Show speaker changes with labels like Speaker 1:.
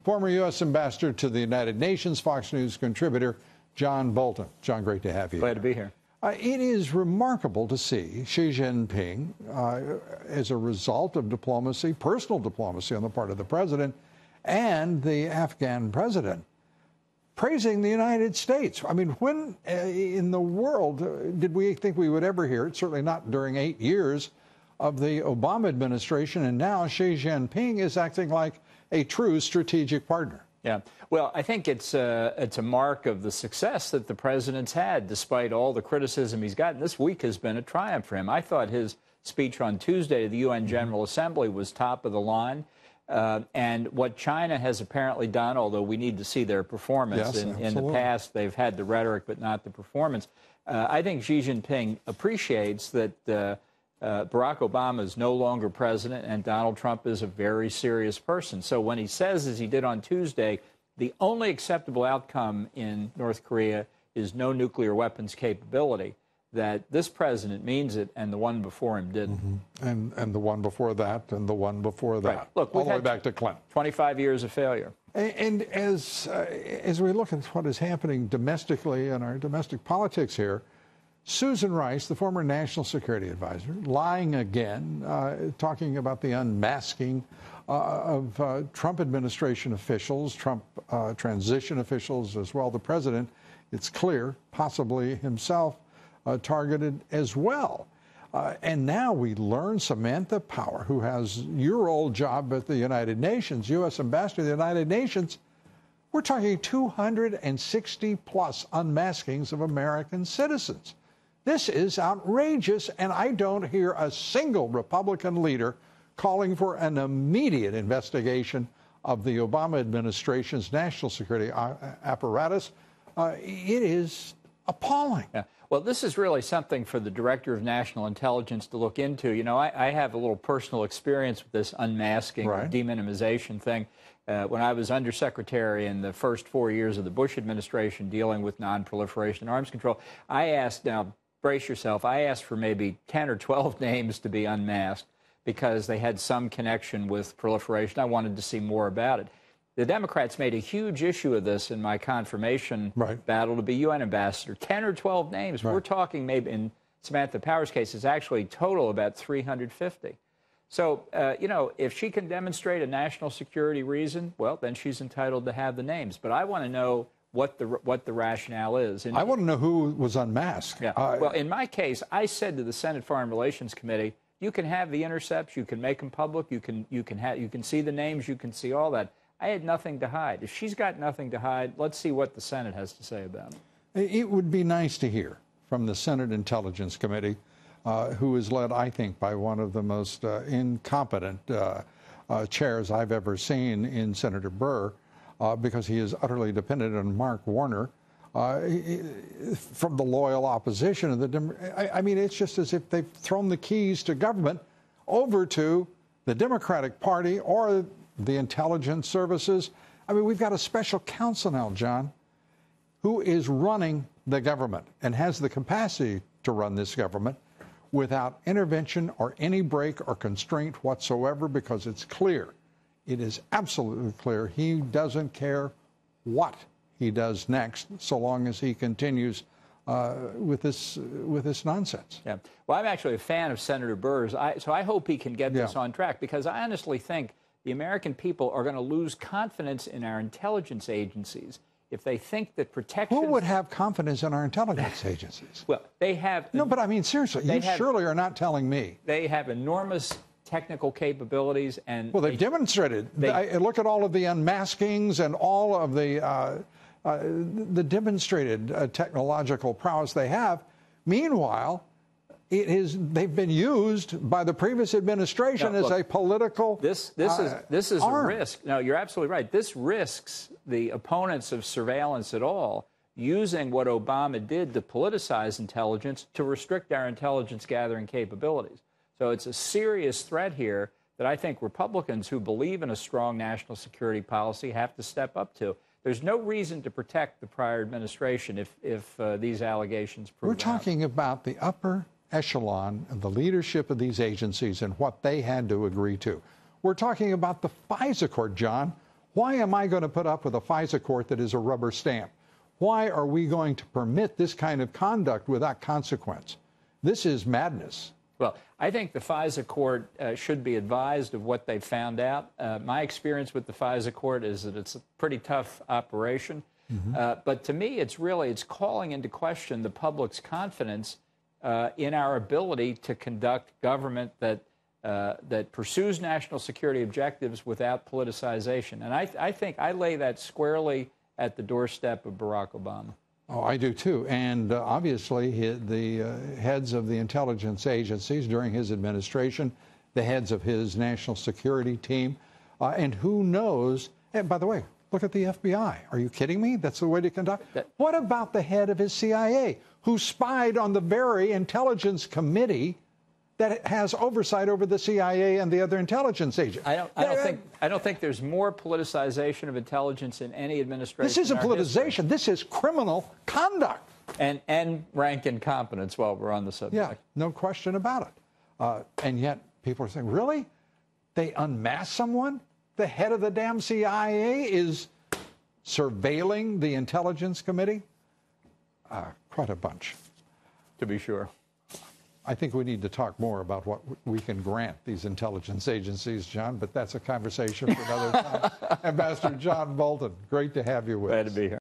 Speaker 1: Former U.S. Ambassador to the United Nations, Fox News contributor John Bolton. John, great to have you.
Speaker 2: Glad to be here.
Speaker 1: It is remarkable to see Xi Jinping, as a result of diplomacy, personal diplomacy on the part of the president and the Afghan president, praising the United States. I mean, when in the world did we think we would ever hear it? Certainly not during 8 years of the Obama administration. And now Xi Jinping is acting like a true strategic partner.
Speaker 2: Yeah, well, I think it's a mark of the success that the president's had, despite all the criticism he's gotten. This week has been a triumph for him. I thought his speech on Tuesday to the UN General Assembly was top of the line. And what China has apparently done, although we need to see their performance.
Speaker 1: Yes,
Speaker 2: in the past, they've had the rhetoric but not the performance. I think Xi Jinping appreciates that Barack Obama is no longer president and Donald Trump is a very serious person. So when he says, as he did on Tuesday, the only acceptable outcome in North Korea is no nuclear weapons capability, that this president means it and the one before him didn't.
Speaker 1: Mm-hmm. And the one before that and the one before that.
Speaker 2: Right. Look,
Speaker 1: all the way back to Clinton.
Speaker 2: 25 years of failure.
Speaker 1: And as we look at what is happening domestically in our domestic politics here, Susan Rice, the former National Security Advisor, lying again, talking about the unmasking of Trump administration officials, Trump transition officials as well. The president, it's clear, possibly himself, targeted as well. And now we learn Samantha Power, who has your old job at the United Nations, U.S. Ambassador to the United Nations. We're talking 260-plus unmaskings of American citizens. This is outrageous, and I don't hear a single Republican leader calling for an immediate investigation of the Obama administration's national security apparatus. It is appalling.
Speaker 2: Yeah. Well, this is really something for the Director of National Intelligence to look into. You know, I have a little personal experience with this unmasking or deminimization thing. When I was undersecretary in the first 4 years of the Bush administration dealing with nonproliferation and arms control, I asked, now brace yourself, I asked for maybe 10 or 12 names to be unmasked because they had some connection with proliferation. I wanted to see more about it. The Democrats made a huge issue of this in my confirmation battle to be UN ambassador. 10 or 12 names. We're talking maybe in Samantha Power's case, it's actually total about 350. So, you know, if she can demonstrate a national security reason, well, then she's entitled to have the names. But I want to know what the rationale is. And
Speaker 1: I want to know who was unmasked.
Speaker 2: Yeah. Well, in my case, I said to the Senate Foreign Relations Committee, you can have the intercepts, you can make them public, you can see the names, you can see all that. I had nothing to hide. If she's got nothing to hide, let's see what the Senate has to say about it.
Speaker 1: It would be nice to hear from the Senate Intelligence Committee, who is led, I think, by one of the most incompetent chairs I've ever seen in Senator Burr, because he is utterly dependent on Mark Warner from the loyal opposition. I mean, it's just as if they've thrown the keys to government over to the Democratic Party or the intelligence services. I mean, we've got a special counsel now, John, who is running the government and has the capacity to run this government without intervention or any break or constraint whatsoever, because it's clear, it is absolutely clear, he doesn't care what he does next so long as he continues with this nonsense.
Speaker 2: Yeah. Well, I'm actually a fan of Senator Burr's, so I hope he can get this on track, because I honestly think the American people are going to lose confidence in our intelligence agencies if they think that protection...
Speaker 1: Who would have confidence in our intelligence agencies?
Speaker 2: Well, they have...
Speaker 1: No, but I mean, seriously, you surely are not telling me.
Speaker 2: They have enormous technical capabilities and...
Speaker 1: Well, they've demonstrated. Look at all of the unmaskings and all of the demonstrated technological prowess they have. Meanwhile, they've been used by the previous administration as a political
Speaker 2: This is a risk. No, you're absolutely right. This risks the opponents of surveillance at all using what Obama did to politicize intelligence to restrict our intelligence gathering capabilities. So it's a serious threat here that I think Republicans who believe in a strong national security policy have to step up to. There's no reason to protect the prior administration if these allegations prove out.
Speaker 1: We're talking about the upper echelon and the leadership of these agencies and what they had to agree to. We're talking about the FISA court, John. Why am I going to put up with a FISA court that is a rubber stamp? Why are we going to permit this kind of conduct without consequence? This is madness.
Speaker 2: Well, I think the FISA court should be advised of what they found out. My experience with the FISA court is that it's a pretty tough operation. But to me, it's calling into question the public's confidence in our ability to conduct government that pursues national security objectives without politicization. And I think I lay that squarely at the doorstep of Barack Obama.
Speaker 1: Oh, I do too. And obviously, the heads of the intelligence agencies during his administration, the heads of his national security team, and who knows, and by the way, look at the FBI. Are you kidding me? That's the way to conduct? What about the head of his CIA, who spied on the very intelligence committee that has oversight over the CIA and the other intelligence agents?
Speaker 2: I don't think there's more politicization of intelligence in any administration.
Speaker 1: This isn't politicization. This is criminal conduct.
Speaker 2: And rank incompetence while we're on the subject.
Speaker 1: Yeah, no question about it. And yet people are saying, really? They unmasked someone? The head of the damn CIA is surveilling the intelligence committee? Quite a bunch.
Speaker 2: To be sure.
Speaker 1: I think we need to talk more about what we can grant these intelligence agencies, John, but that's a conversation for another time. Ambassador John Bolton, great to have you with us.
Speaker 2: Glad to be here.